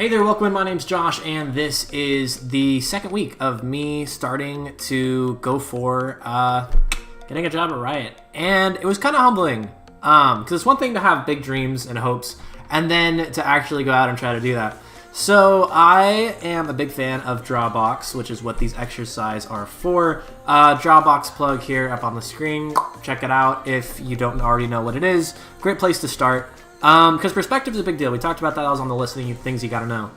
Hey there, welcome in. My name's Josh, and this is the second week of me starting to go for getting a job at Riot. And it was kind of humbling, because it's one thing to have big dreams and hopes, and then to actually go out and try to do that. So I am a big fan of Drawbox, which is what these exercises are for. Drawbox plug here up on the screen. Check it out if you don't already know what it is. Great place to start. Because perspective is a big deal. We talked about that. I was on the list of things you gotta know.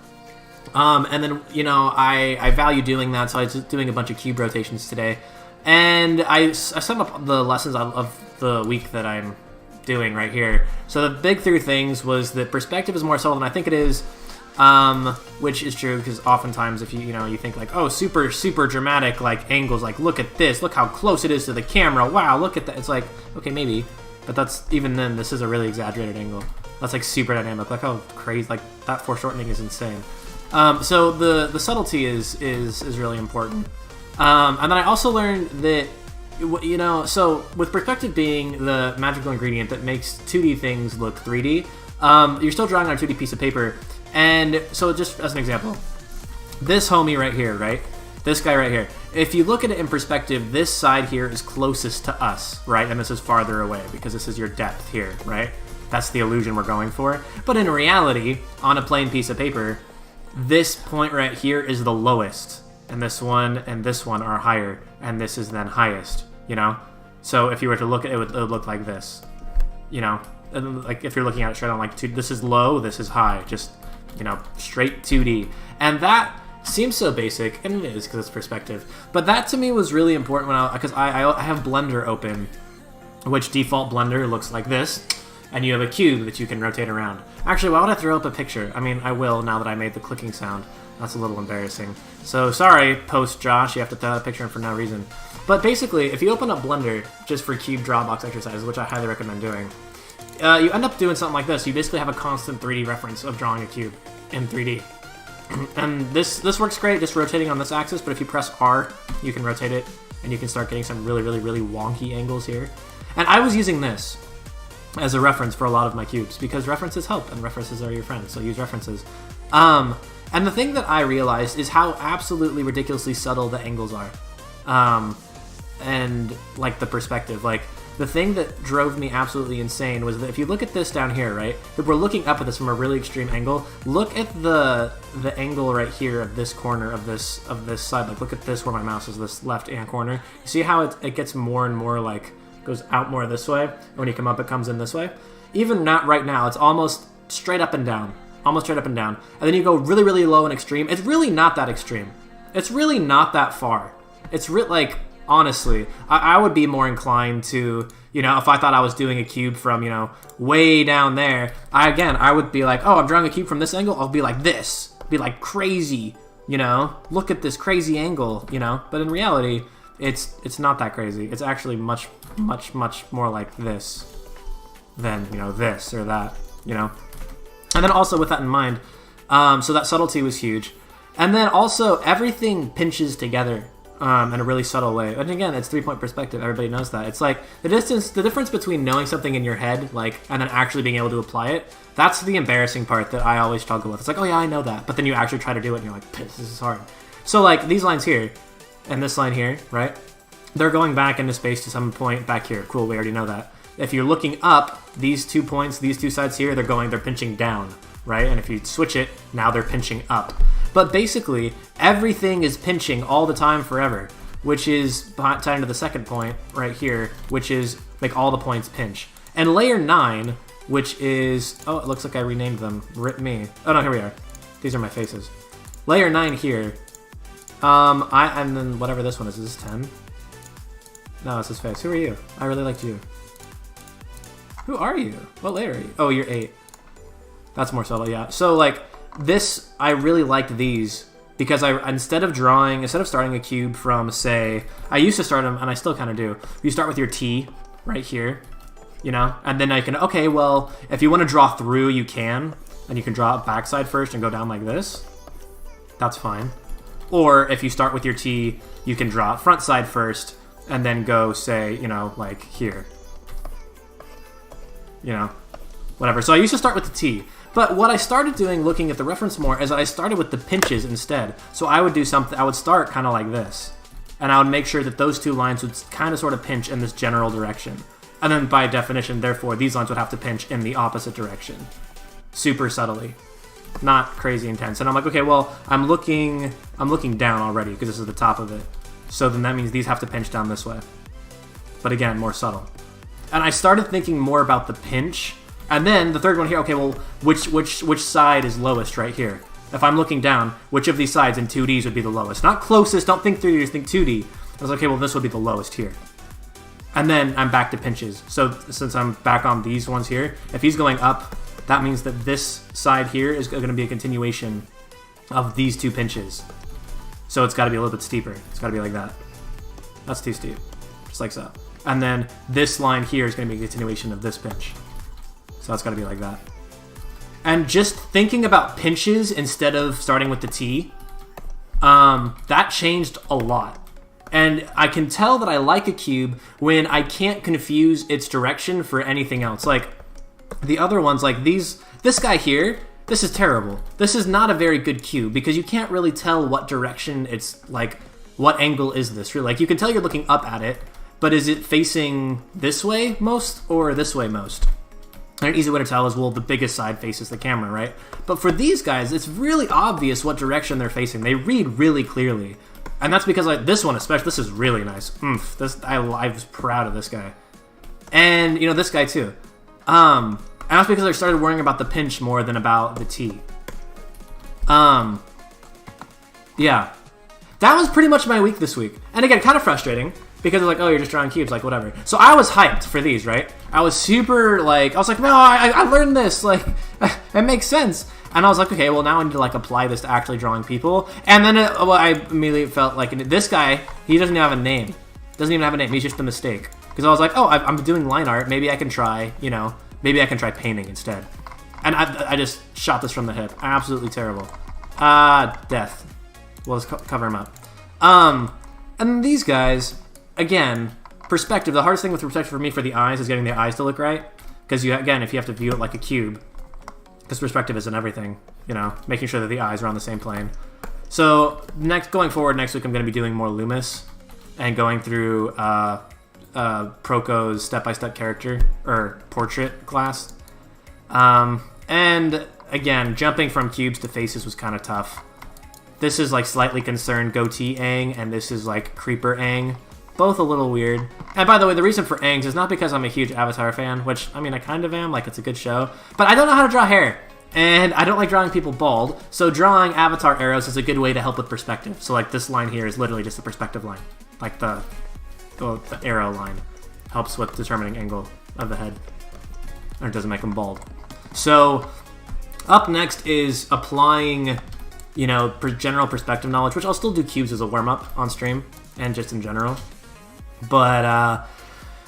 And then, you know, I value doing that, so I was doing a bunch of cube rotations today. And I summed up the lessons of the week that I'm doing right here. So the big three things was that perspective is more subtle than I think it is, which is true, because oftentimes if you think like, oh, super dramatic, like angles, like look at this, look how close it is to the camera, wow, look at that. It's like, okay, maybe. But that's, even then, this is a really exaggerated angle. That's like super dynamic. Like how crazy, like that foreshortening is insane. So the subtlety is really important. And then I also learned that, so with perspective being the magical ingredient that makes 2D things look 3D, you're still drawing on a 2D piece of paper. And so just as an example, this homie right here, right? This guy right here. If you look at it in perspective, this side here is closest to us, right? And this is farther away because this is your depth here, right? That's the illusion we're going for. But in reality, on a plain piece of paper, this point right here is the lowest. And this one are higher. And this is then highest, So if you were to look at it, it would look like this, Like if you're looking at it straight on, like, this is low, this is high. Just, straight 2D. And that seems so basic, and it is because it's perspective. But that to me was really important because I have Blender open, which default Blender looks like this, and you have a cube that you can rotate around. Actually, why would I throw up a picture? I mean, I will now that I made the clicking sound. That's a little embarrassing. So sorry, post Josh, you have to throw a picture in for no reason. But basically, if you open up Blender just for cube Drawbox exercises, which I highly recommend doing, you end up doing something like this. You basically have a constant 3D reference of drawing a cube in 3D. And this works great just rotating on this axis, but if you press R, you can rotate it, and you can start getting some really wonky angles here. And I was using this as a reference for a lot of my cubes, because references help, and references are your friends, so use references. And the thing that I realized is how absolutely ridiculously subtle the angles are. And, like, the perspective, like, the thing that drove me absolutely insane was that if you look at this down here, right, if we're looking up at this from a really extreme angle, look at the angle right here of this corner of this side. Like, look at this where my mouse is, this left-hand corner. You see how it gets more and more, like, goes out more this way, and when you come up, it comes in this way? Even not right now, it's almost straight up and down. Almost straight up and down. And then you go really low and extreme. It's really not that extreme. It's really not that far. It's like, honestly, I would be more inclined to, if I thought I was doing a cube from, way down there, I would be like, oh, I'm drawing a cube from this angle, I'll be like this. Be like crazy, Look at this crazy angle, But in reality, it's not that crazy. It's actually much more like this than, this or that, And then also with that in mind, so that subtlety was huge. And then also everything pinches together. In a really subtle way. And again, it's 3-point perspective. Everybody knows that. It's like the difference between knowing something in your head, like, and then actually being able to apply it. That's the embarrassing part that I always struggle with. It's like, oh yeah, I know that. But then you actually try to do it and you're like, this is hard. So like these lines here and this line here, right? They're going back into space to some point back here. Cool, we already know that. If you're looking up, these 2 points, these two sides here, they're pinching down, right? And if you switch it, now they're pinching up. But basically, everything is pinching all the time forever, which is tied into the second point right here, which is like all the points pinch. And layer 9, which is, oh, it looks like I renamed them. Rip me. Oh no, here we are. These are my faces. Layer 9 here. And then whatever this one is this 10? No, it's his face. Who are you? I really liked you. Who are you? What layer are you? Oh, you're 8. That's more subtle, yeah. So like, this, I really liked these because instead of starting a cube from, say, I used to start them, and I still kind of do. You start with your T right here, and then I can, okay, well, if you want to draw through, you can, and you can draw it backside first and go down like this. That's fine. Or if you start with your T, you can draw it front side first, and then go, say, like here. whatever. So I used to start with the T. But what I started doing, looking at the reference more, is I started with the pinches instead. So I would do something, I would start kind of like this. And I would make sure that those two lines would kind of sort of pinch in this general direction. And then by definition, therefore, these lines would have to pinch in the opposite direction. Super subtly. Not crazy intense. And I'm like, okay, well, I'm looking down already because this is the top of it. So then that means these have to pinch down this way. But again, more subtle. And I started thinking more about the pinch. And then the third one here, okay, well, which side is lowest right here? If I'm looking down, which of these sides in 2Ds would be the lowest? Not closest, don't think 3D, just think 2D. I was like, okay, well, this would be the lowest here. And then I'm back to pinches. So since I'm back on these ones here, if he's going up, that means that this side here is going to be a continuation of these two pinches. So it's got to be a little bit steeper. It's got to be like that. That's too steep. Just like so. And then this line here is going to be a continuation of this pinch. So that's got to be like that. And just thinking about pinches instead of starting with the T, that changed a lot. And I can tell that I like a cube when I can't confuse its direction for anything else. Like, the other ones, like this guy here, this is terrible. This is not a very good cube because you can't really tell what direction it's, like, what angle is this, really. Like, you can tell you're looking up at it, but is it facing this way most or this way most? And an easy way to tell is, well, the biggest side faces the camera, right? But for these guys, it's really obvious what direction they're facing. They read really clearly. And that's because, like, this one especially, this is really nice. I was proud of this guy. And, you know, this guy too. And that's because I started worrying about the pinch more than about the T. Yeah. That was pretty much my week this week. And again, kind of frustrating. Because it's like, oh, you're just drawing cubes, like, whatever. So I was hyped for these, right? I was super, like, I was like, no, I learned this. Like, it makes sense. And I was like, okay, well, now I need to, like, apply this to actually drawing people. And then I immediately felt like, this guy, he doesn't even have a name. Doesn't even have a name. He's just a mistake. Because I was like, oh, I'm doing line art. Maybe I can try, you know, maybe I can try painting instead. And I just shot this from the hip. Absolutely terrible. Death. Well, let's cover him up. And these guys... Again, perspective. The hardest thing with perspective for me for the eyes is getting the eyes to look right. Because, again, if you have to view it like a cube, because perspective isn't everything, you know, making sure that the eyes are on the same plane. So, going forward, next week I'm going to be doing more Loomis and going through Proco's step-by-step character, or portrait class. And, again, jumping from cubes to faces was kind of tough. This is, like, slightly concerned goatee Aang, and this is, like, creeper Aang. Both a little weird. And by the way, the reason for Aang's is not because I'm a huge Avatar fan, which, I mean, I kind of am, like, it's a good show, but I don't know how to draw hair, and I don't like drawing people bald, so drawing Avatar arrows is a good way to help with perspective. So, like, this line here is literally just a perspective line. Like, the arrow line helps with determining angle of the head, or it doesn't make them bald. So, up next is applying, you know, general perspective knowledge, which I'll still do cubes as a warm-up on stream, and just in general. But,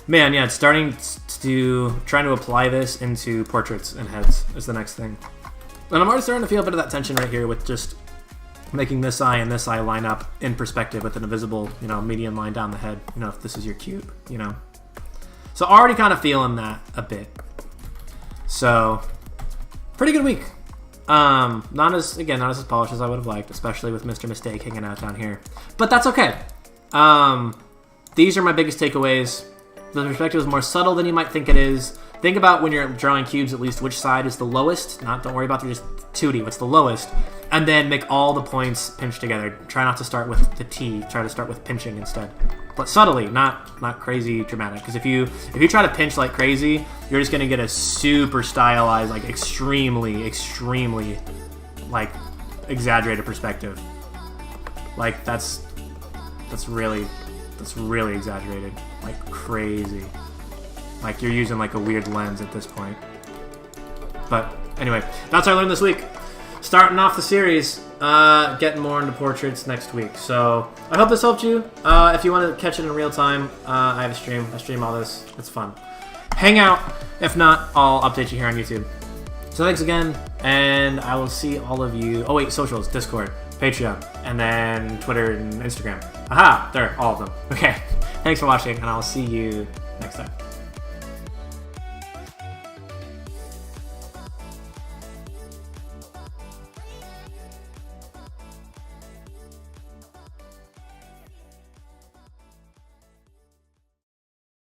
man, yeah, it's trying to apply this into portraits and heads is the next thing. And I'm already starting to feel a bit of that tension right here with just making this eye and this eye line up in perspective with an invisible, you know, median line down the head, you know, if this is your cube, you know. So already kind of feeling that a bit. So, pretty good week. Not as polished as I would have liked, especially with Mr. Mistake hanging out down here. But that's okay. These are my biggest takeaways. The perspective is more subtle than you might think it is. Think about when you're drawing cubes, at least which side is the lowest. Don't worry about just 2D, what's the lowest. And then make all the points pinch together. Try not to start with the T. Try to start with pinching instead. But subtly, not crazy dramatic. Because if you try to pinch like crazy, you're just gonna get a super stylized, like extremely, like exaggerated perspective. Like that's really exaggerated, like crazy. Like you're using like a weird lens at this point. But anyway, that's what I learned this week. Starting off the series, getting more into portraits next week. So I hope this helped you. If you want to catch it in real time, I have a stream. I stream all this. It's fun. Hang out. If not, I'll update you here on YouTube. So thanks again, and I will see all of you. Oh wait, socials, Discord, Patreon, and then Twitter and Instagram. Aha, there, all of them. Okay, thanks for watching, and I'll see you next time.